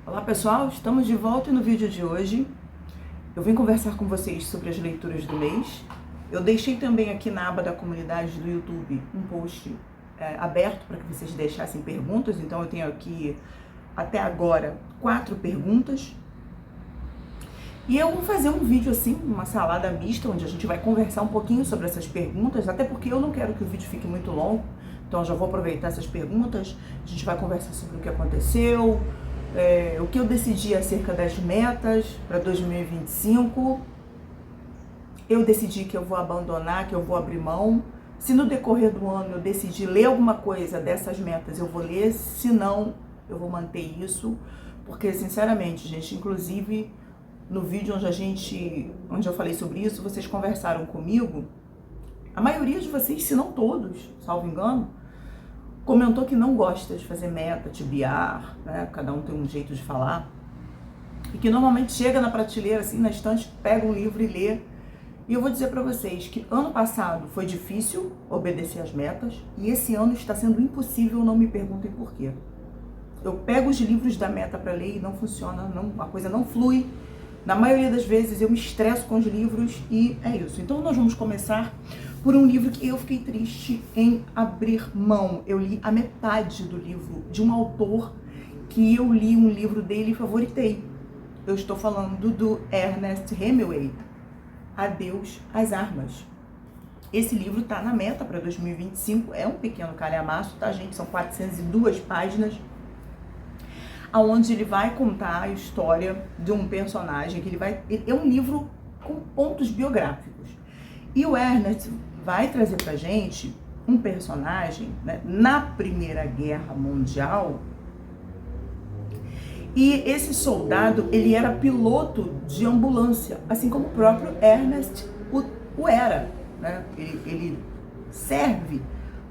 Olá pessoal, estamos de volta e no vídeo de hoje eu vim conversar com vocês sobre as leituras do mês. Eu deixei também aqui na aba da comunidade do YouTube um post aberto para que vocês deixassem perguntas, então eu tenho aqui até agora 4 perguntas. E eu vou fazer um vídeo assim, uma salada mista, onde a gente vai conversar um pouquinho sobre essas perguntas, até porque eu não quero que o vídeo fique muito longo, então eu já vou aproveitar essas perguntas, a gente vai conversar sobre o que aconteceu, o que eu decidi acerca das metas para 2025, eu decidi que eu vou abandonar, que eu vou abrir mão. Se no decorrer do ano eu decidir ler alguma coisa dessas metas, eu vou ler, se não, eu vou manter isso, porque sinceramente, gente, inclusive no vídeo onde eu falei sobre isso, vocês conversaram comigo, a maioria de vocês, se não todos, salvo engano, comentou que não gosta de fazer meta, tibiar, né? Cada um tem um jeito de falar. E que normalmente chega na prateleira, assim, na estante, pega um livro e lê. E eu vou dizer pra vocês que ano passado foi difícil obedecer às metas. E esse ano está sendo impossível, não me perguntem por quê. Eu pego os livros da meta pra ler e não funciona, a coisa não flui. Na maioria das vezes eu me estresso com os livros e é isso. Então nós vamos começar por um livro que eu fiquei triste em abrir mão. Eu li a metade do livro de um autor que eu li um livro dele e favoritei. Eu estou falando do Ernest Hemingway, Adeus às Armas. Esse livro tá na meta para 2025, é um pequeno calhamaço, tá, gente? São 402 páginas, aonde ele vai contar a história de um personagem, é um livro com pontos biográficos. E o Ernest vai trazer pra gente um personagem, né, na Primeira Guerra Mundial. E esse soldado, ele era piloto de ambulância, assim como o próprio Ernest o era, né? Ele serve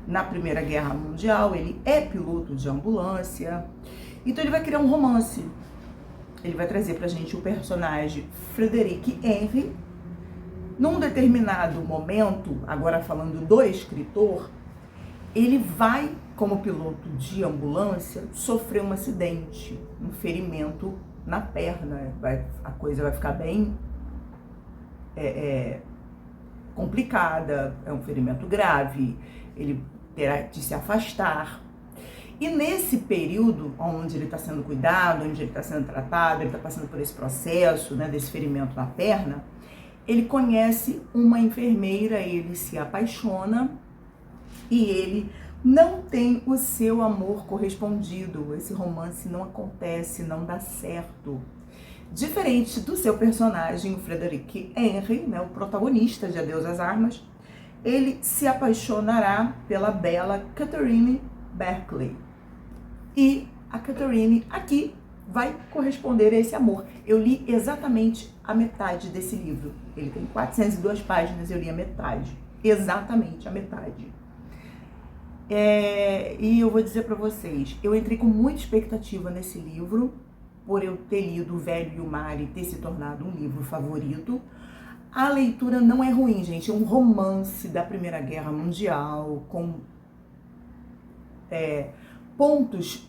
na Primeira Guerra Mundial, ele é piloto de ambulância. Então ele vai criar um romance. Ele vai trazer pra gente o personagem Frederic Henry. Num determinado momento, agora falando do escritor, ele vai, como piloto de ambulância, sofrer um acidente, um ferimento na perna. A coisa vai ficar bem complicada, é um ferimento grave, ele terá de se afastar. E nesse período onde ele está sendo cuidado, onde ele está sendo tratado, ele está passando por esse processo, né, desse ferimento na perna, ele conhece uma enfermeira, ele se apaixona e ele não tem o seu amor correspondido. Esse romance não acontece, não dá certo. Diferente do seu personagem, o Frederic Henry, né, o protagonista de Adeus às Armas, ele se apaixonará pela bela Catherine Berkeley. E a Catherine aqui vai corresponder a esse amor. Eu li exatamente a metade desse livro. Ele tem 402 páginas, eu li a metade. Exatamente a metade. E eu vou dizer para vocês, eu entrei com muita expectativa nesse livro, por eu ter lido O Velho e o Mar e ter se tornado um livro favorito. A leitura não é ruim, gente. É um romance da Primeira Guerra Mundial, com pontos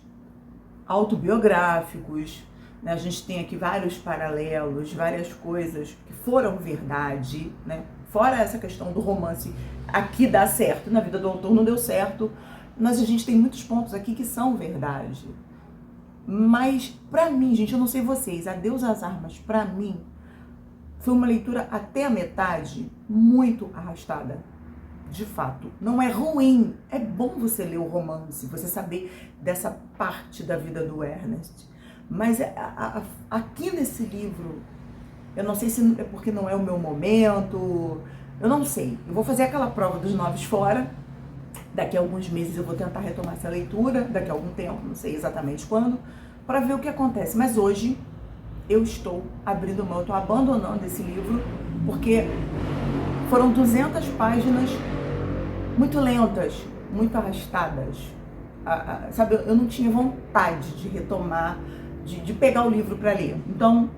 autobiográficos, né? A gente tem aqui vários paralelos, várias coisas que foram verdade, né? Fora essa questão do romance, aqui dá certo, na vida do autor não deu certo, mas a gente tem muitos pontos aqui que são verdade. Mas pra mim, gente, eu não sei vocês, Adeus às Armas, pra mim, foi uma leitura até a metade muito arrastada. De fato, não é ruim, é bom você ler o romance, você saber dessa parte da vida do Ernest, mas aqui nesse livro, eu não sei se é porque não é o meu momento, eu não sei, eu vou fazer aquela prova dos 9 fora, daqui a alguns meses eu vou tentar retomar essa leitura, daqui a algum tempo, não sei exatamente quando, para ver o que acontece, mas hoje eu estou abrindo mão, eu estou abandonando esse livro, porque foram 200 páginas muito lentas, muito arrastadas. Sabe, eu não tinha vontade de retomar, de pegar o livro para ler. Então,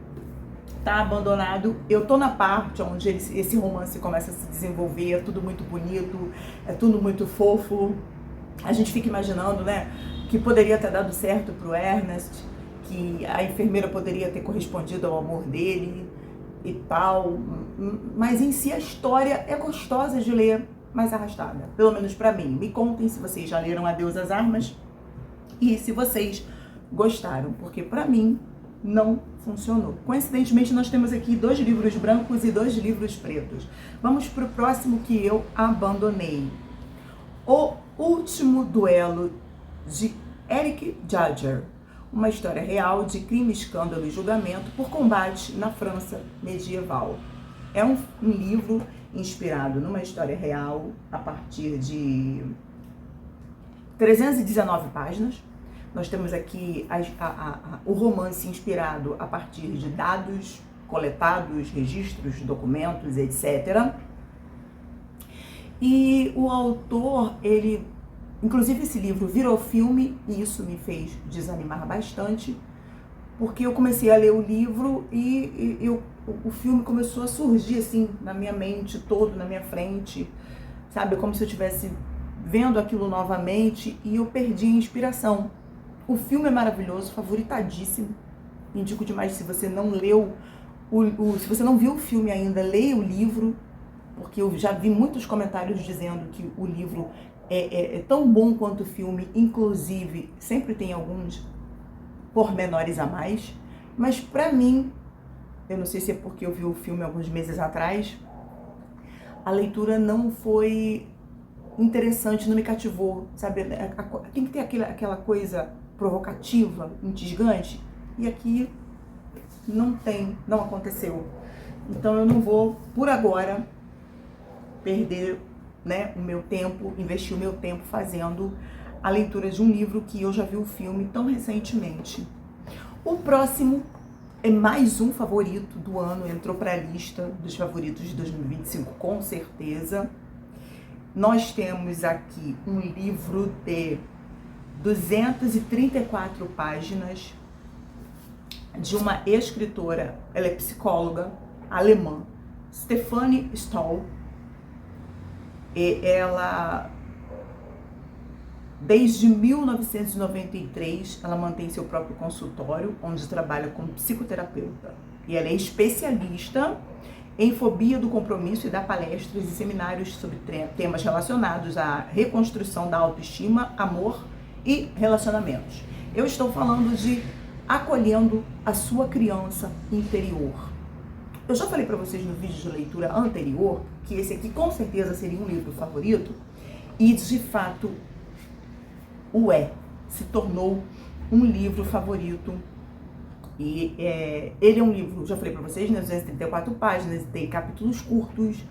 tá abandonado. Eu tô na parte onde esse romance começa a se desenvolver, é tudo muito bonito, é tudo muito fofo. A gente fica imaginando, né, que poderia ter dado certo pro Ernest, que a enfermeira poderia ter correspondido ao amor dele e tal, mas em si a história é gostosa de ler, mas arrastada, pelo menos pra mim. Me contem se vocês já leram Adeus às Armas e se vocês gostaram, porque pra mim não funcionou. Coincidentemente, nós temos aqui 2 livros brancos e 2 livros pretos. Vamos pro próximo que eu abandonei. O Último Duelo, de Eric Jagger. Uma história real de crime, escândalo e julgamento por combate na França medieval. É um livro inspirado numa história real a partir de 319 páginas. Nós temos aqui o romance inspirado a partir de dados coletados, registros, documentos, etc. E o autor, inclusive esse livro virou filme e isso me fez desanimar bastante, porque eu comecei a ler o livro e o filme começou a surgir assim na minha mente, todo na minha frente, sabe? Como se eu estivesse vendo aquilo novamente e eu perdi a inspiração. O filme é maravilhoso, favoritadíssimo. Indico demais, se você não leu, se você não viu o filme ainda, leia o livro, porque eu já vi muitos comentários dizendo que o livro é tão bom quanto o filme, inclusive sempre tem alguns pormenores a mais, mas pra mim, eu não sei se é porque eu vi o filme alguns meses atrás, a leitura não foi interessante, não me cativou, sabe? Tem que ter aquela coisa provocativa, intrigante, e aqui não aconteceu. Então eu não vou, por agora, perder, né, o meu tempo, investir o meu tempo fazendo a leitura de um livro que eu já vi o filme tão recentemente. O próximo é mais um favorito do ano, entrou para a lista dos favoritos de 2025, com certeza. Nós temos aqui um livro de 234 páginas de uma escritora, ela é psicóloga alemã, Stefanie Stahl. E ela, desde 1993, ela mantém seu próprio consultório, onde trabalha como psicoterapeuta. E ela é especialista em fobia do compromisso e dá palestras e seminários sobre temas relacionados à reconstrução da autoestima, amor e relacionamentos. Eu estou falando de acolhendo a sua criança interior. Eu já falei para vocês no vídeo de leitura anterior que esse aqui com certeza seria um livro favorito e de fato se tornou um livro favorito. E ele é um livro, já falei para vocês, né, 234 páginas, tem capítulos curtos.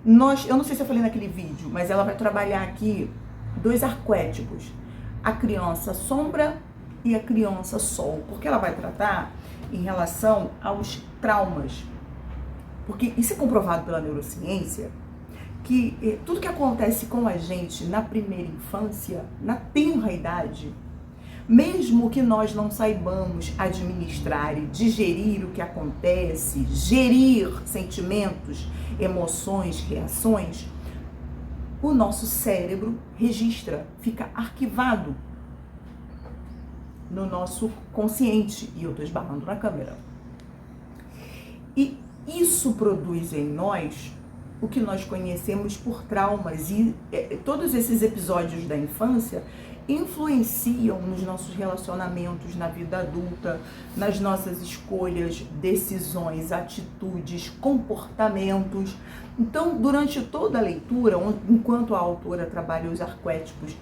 Eu não sei se eu falei naquele vídeo, mas ela vai trabalhar aqui 2 arquétipos, a criança sombra e a criança sol, porque ela vai tratar em relação aos traumas. Porque isso é comprovado pela neurociência, que tudo que acontece com a gente na primeira infância, na tenra idade, mesmo que nós não saibamos administrar e digerir o que acontece, gerir sentimentos, emoções, reações, o nosso cérebro registra, fica arquivado no nosso consciente. E eu estou esbarrando na câmera. E isso produz em nós o que nós conhecemos por traumas. E todos esses episódios da infância influenciam nos nossos relacionamentos na vida adulta, nas nossas escolhas, decisões, atitudes, comportamentos. Então, durante toda a leitura, enquanto a autora trabalha os arquétipos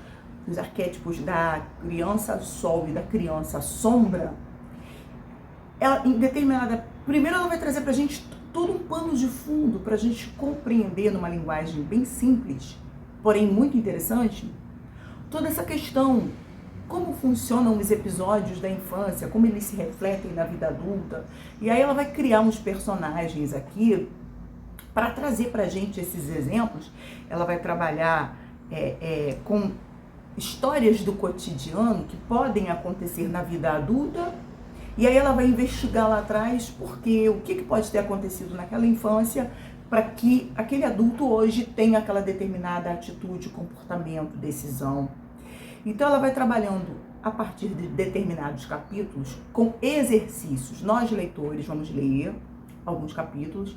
da criança sol e da criança sombra, ela, em determinada... Primeiro ela vai trazer pra gente todo um pano de fundo pra gente compreender numa linguagem bem simples, porém muito interessante, toda essa questão, como funcionam os episódios da infância, como eles se refletem na vida adulta. E aí ela vai criar uns personagens aqui para trazer pra gente esses exemplos. Ela vai trabalhar com histórias do cotidiano que podem acontecer na vida adulta, e aí ela vai investigar lá atrás o que pode ter acontecido naquela infância para que aquele adulto hoje tenha aquela determinada atitude, comportamento, decisão. Então ela vai trabalhando a partir de determinados capítulos com exercícios. Nós, leitores, vamos ler alguns capítulos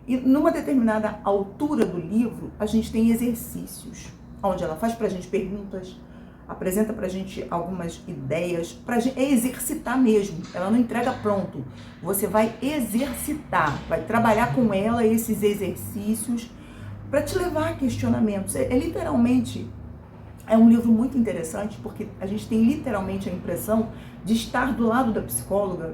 e numa determinada altura do livro a gente tem exercícios, onde ela faz pra gente perguntas, apresenta pra gente algumas ideias, pra gente exercitar mesmo. Ela não entrega pronto, você vai exercitar, vai trabalhar com ela esses exercícios para te levar a questionamentos. Literalmente, é um livro muito interessante, porque a gente tem literalmente a impressão de estar do lado da psicóloga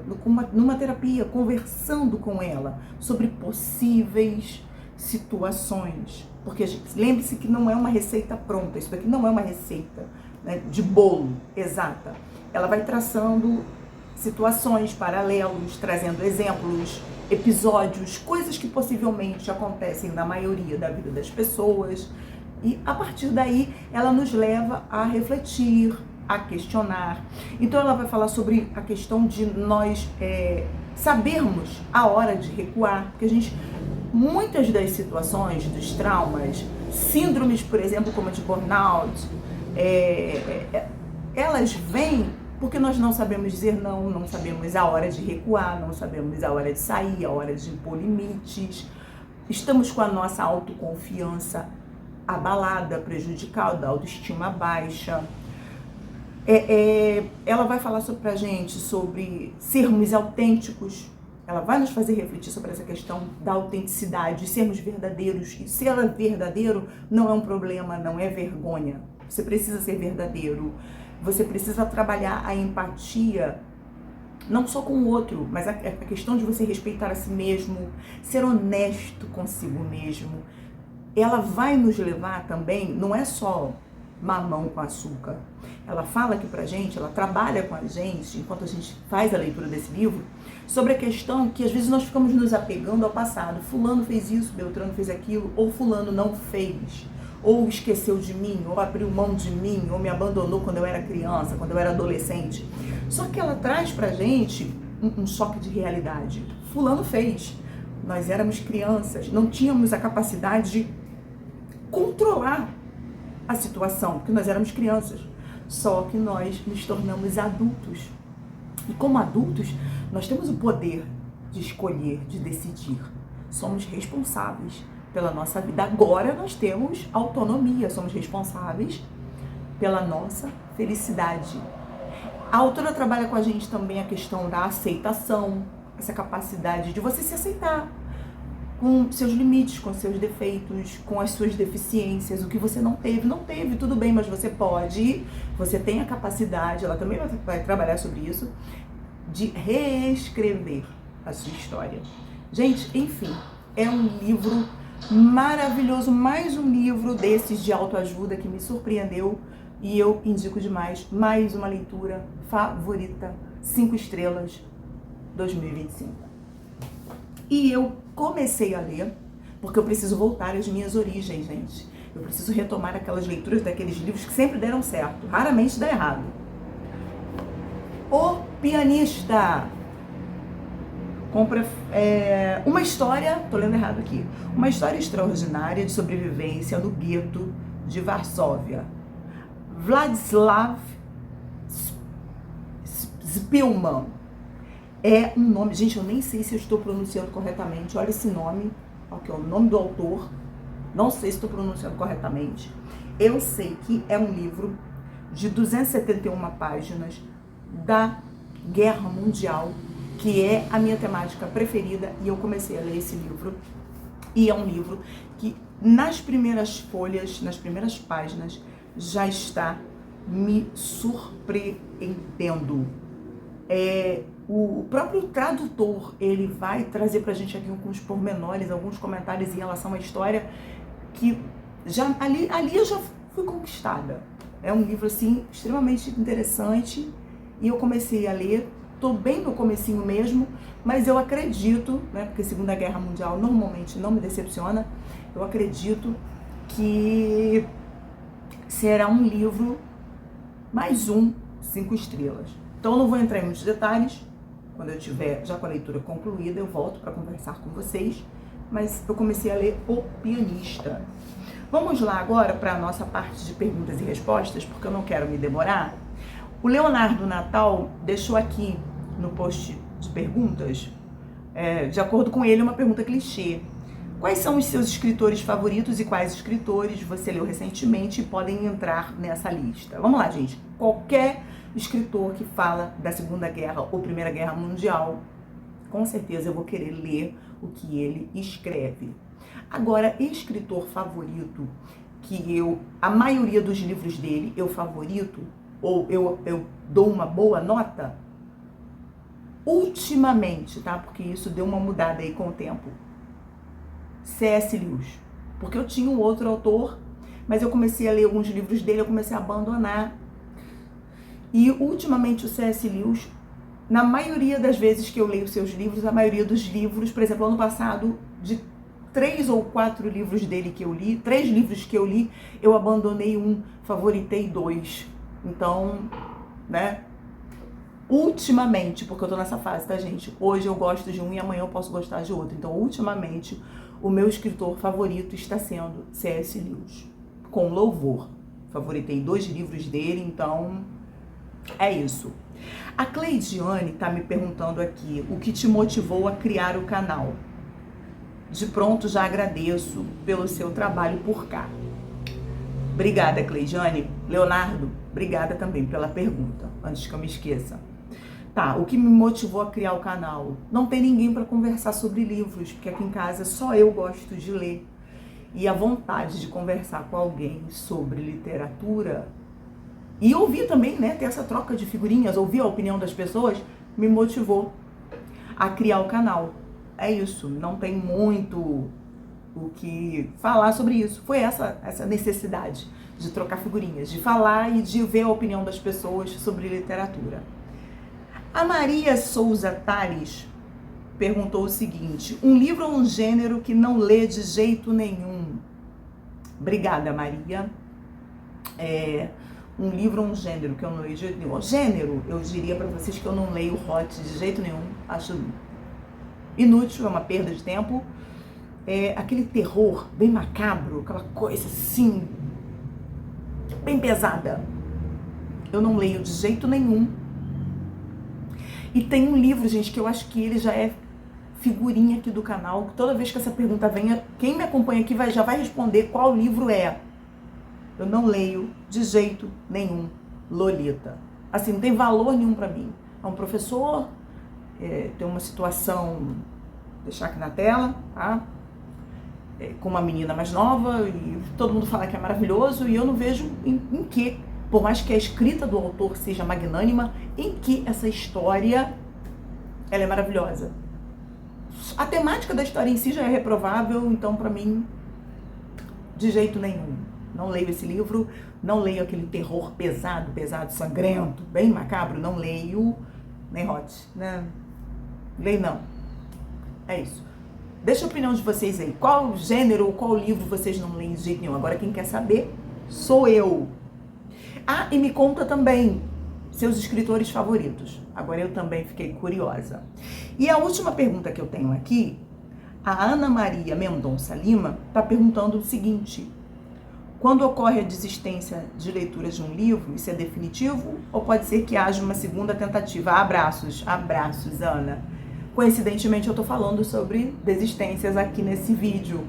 numa terapia, conversando com ela sobre possíveis situações. Porque lembre-se que não é uma receita pronta, isso aqui não é uma receita, né, de bolo exata. Ela vai traçando situações, paralelos, trazendo exemplos, episódios, coisas que possivelmente acontecem na maioria da vida das pessoas. E a partir daí ela nos leva a refletir, a questionar. Então ela vai falar sobre a questão de nós sabermos a hora de recuar, porque muitas das situações, dos traumas, síndromes, por exemplo, como a de burnout, elas vêm porque nós não sabemos dizer não, não sabemos a hora de recuar, não sabemos a hora de sair, a hora de impor limites. Estamos com a nossa autoconfiança abalada, prejudicada, a autoestima baixa. Ela vai falar pra gente sobre sermos autênticos. Ela vai nos fazer refletir sobre essa questão da autenticidade, sermos verdadeiros. E ser verdadeiro não é um problema, não é vergonha. Você precisa ser verdadeiro. Você precisa trabalhar a empatia, não só com o outro, mas a questão de você respeitar a si mesmo, ser honesto consigo mesmo. Ela vai nos levar também, não é só mamão com açúcar. Ela fala aqui pra gente, ela trabalha com a gente, enquanto a gente faz a leitura desse livro, sobre a questão que às vezes nós ficamos nos apegando ao passado. Fulano fez isso, Beltrano fez aquilo, ou fulano não fez, ou esqueceu de mim, ou abriu mão de mim, ou me abandonou quando eu era criança, quando eu era adolescente. Só que ela traz pra gente um choque de realidade. Fulano fez. Nós éramos crianças, não tínhamos a capacidade de controlar a situação, porque nós éramos crianças. Só que nós nos tornamos adultos. E como adultos, nós temos o poder de escolher, de decidir. Somos responsáveis pela nossa vida. Agora nós temos autonomia, somos responsáveis pela nossa felicidade. A autora trabalha com a gente também a questão da aceitação, essa capacidade de você se aceitar com seus limites, com seus defeitos, com as suas deficiências, o que você não teve, tudo bem, mas você pode, você tem a capacidade, ela também vai trabalhar sobre isso, de reescrever a sua história. Gente, enfim, é um livro maravilhoso, mais um livro desses de autoajuda que me surpreendeu e eu indico demais, mais uma leitura favorita, 5 estrelas, 2025. E eu comecei a ler, porque eu preciso voltar às minhas origens, gente. Eu preciso retomar aquelas leituras daqueles livros que sempre deram certo, raramente dá errado. O Pianista. Uma história, tô lendo errado aqui, uma história extraordinária de sobrevivência no gueto de Varsóvia. Władysław Szpilman. É um nome, gente, eu nem sei se eu estou pronunciando corretamente, olha esse nome, que é o nome do autor, não sei se estou pronunciando corretamente. Eu sei que é um livro de 271 páginas da Guerra Mundial, que é a minha temática preferida, e eu comecei a ler esse livro, e é um livro que nas primeiras folhas, nas primeiras páginas, já está me surpreendendo. O próprio tradutor, ele vai trazer pra gente aqui alguns pormenores, alguns comentários em relação à história que já ali eu já fui conquistada. É um livro assim extremamente interessante e eu comecei a ler, tô bem no comecinho mesmo, mas eu acredito, né, porque a Segunda Guerra Mundial normalmente não me decepciona, eu acredito que será um livro mais 5 estrelas. Então eu não vou entrar em muitos detalhes. Quando eu tiver já com a leitura concluída, eu volto para conversar com vocês. Mas eu comecei a ler O Pianista. Vamos lá agora para a nossa parte de perguntas e respostas, porque eu não quero me demorar. O Leonardo Natal deixou aqui no post de perguntas, de acordo com ele, uma pergunta clichê. Quais são os seus escritores favoritos e quais escritores você leu recentemente e podem entrar nessa lista? Vamos lá, gente. Qualquer escritor que fala da Segunda Guerra ou Primeira Guerra Mundial, com certeza eu vou querer ler o que ele escreve. Agora, escritor favorito, a maioria dos livros dele eu favorito, ou eu dou uma boa nota, ultimamente, tá? Porque isso deu uma mudada aí com o tempo. C.S. Lewis. Porque eu tinha um outro autor, mas eu comecei a ler alguns livros dele, eu comecei a abandonar. E ultimamente o C.S. Lewis, na maioria das vezes que eu leio seus livros, a maioria dos livros, por exemplo, ano passado, de 3 ou 4 livros dele que eu li, 3 livros que eu li, eu abandonei um, favoritei 2. Então, né? Ultimamente, porque eu tô nessa fase, tá, gente? Hoje eu gosto de um e amanhã eu posso gostar de outro. Então, ultimamente, o meu escritor favorito está sendo C.S. Lewis, com louvor. Favoritei 2 livros dele, então é isso. A Cleidiane tá me perguntando aqui o que te motivou a criar o canal. De pronto já agradeço pelo seu trabalho por cá. Obrigada, Cleidiane. Leonardo, obrigada também pela pergunta, antes que eu me esqueça. Tá, o que me motivou a criar o canal? Não tem ninguém para conversar sobre livros, porque aqui em casa só eu gosto de ler. E a vontade de conversar com alguém sobre literatura e ouvir também, né, ter essa troca de figurinhas, ouvir a opinião das pessoas, me motivou a criar o canal. É isso, não tem muito o que falar sobre isso. Foi essa necessidade de trocar figurinhas, de falar e de ver a opinião das pessoas sobre literatura. A Maria Souza Tales perguntou o seguinte: um livro ou um gênero que não lê de jeito nenhum? Obrigada, Maria. Um livro ou um gênero que eu não leio de jeito nenhum. Gênero, eu diria para vocês que eu não leio hot de jeito nenhum. Acho inútil, é uma perda de tempo. Aquele terror bem macabro, aquela coisa assim, bem pesada. Eu não leio de jeito nenhum. E tem um livro, gente, que eu acho que ele já é figurinha aqui do canal. Toda vez que essa pergunta venha, quem me acompanha aqui já vai responder qual livro é. Eu não leio de jeito nenhum Lolita. Assim, não tem valor nenhum pra mim. É um professor, tem uma situação, vou deixar aqui na tela, tá? Com uma menina mais nova e todo mundo fala que é maravilhoso e eu não vejo em que, por mais que a escrita do autor seja magnânima, em que essa história ela é maravilhosa. A temática da história em si já é reprovável, então pra mim, de jeito nenhum. Não leio esse livro, não leio aquele terror pesado, sangrento, bem macabro, não leio, nem hot, né? Leio não. É isso. Deixa a opinião de vocês aí. Qual gênero ou qual livro vocês não leem de jeito nenhum? Agora quem quer saber sou eu. Ah, e me conta também seus escritores favoritos. Agora eu também fiquei curiosa. E a última pergunta que eu tenho aqui, a Ana Maria Mendonça Lima está perguntando o seguinte: quando ocorre a desistência de leitura de um livro, isso é definitivo ou pode ser que haja uma segunda tentativa? Abraços, Ana. Coincidentemente eu tô falando sobre desistências aqui nesse vídeo.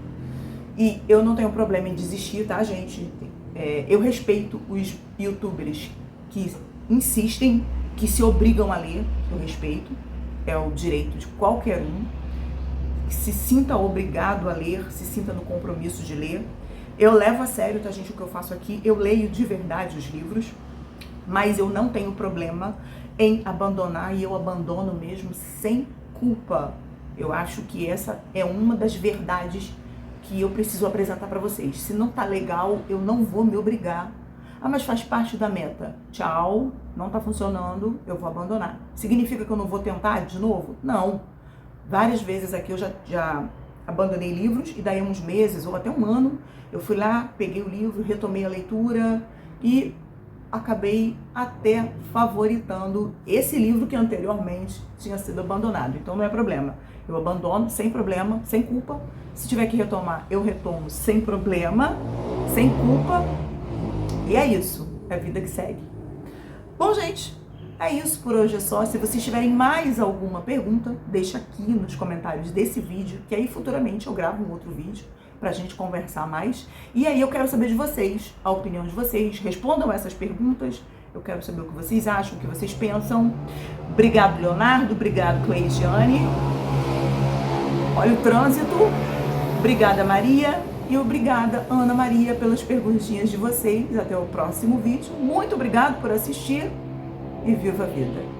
E eu não tenho problema em desistir, tá, gente? Eu respeito os youtubers que insistem, que se obrigam a ler, eu respeito. É o direito de qualquer um. Que se sinta obrigado a ler, se sinta no compromisso de ler. Eu levo a sério, tá, gente, o que eu faço aqui. Eu leio de verdade os livros, mas eu não tenho problema em abandonar, e eu abandono mesmo sem culpa. Eu acho que essa é uma das verdades que eu preciso apresentar pra vocês. Se não tá legal, eu não vou me obrigar. Ah, mas faz parte da meta. Tchau, não tá funcionando, eu vou abandonar. Significa que eu não vou tentar de novo? Não. Várias vezes aqui eu já abandonei livros e daí uns meses ou até um ano eu fui lá, peguei o livro, retomei a leitura e acabei até favoritando esse livro que anteriormente tinha sido abandonado. Então não é problema. Eu abandono sem problema, sem culpa. Se tiver que retomar, eu retomo sem problema, sem culpa. E é isso. É a vida que segue. Bom, gente, é isso por hoje, é só. Se vocês tiverem mais alguma pergunta, deixa aqui nos comentários desse vídeo, que aí futuramente eu gravo um outro vídeo pra gente conversar mais. E aí eu quero saber de vocês, a opinião de vocês. Respondam essas perguntas. Eu quero saber o que vocês acham, o que vocês pensam. Obrigado, Leonardo. Obrigado, Cleidiane. Olha o trânsito. Obrigada, Maria. E obrigada, Ana Maria, pelas perguntinhas de vocês. Até o próximo vídeo. Muito obrigado por assistir e viva a vida!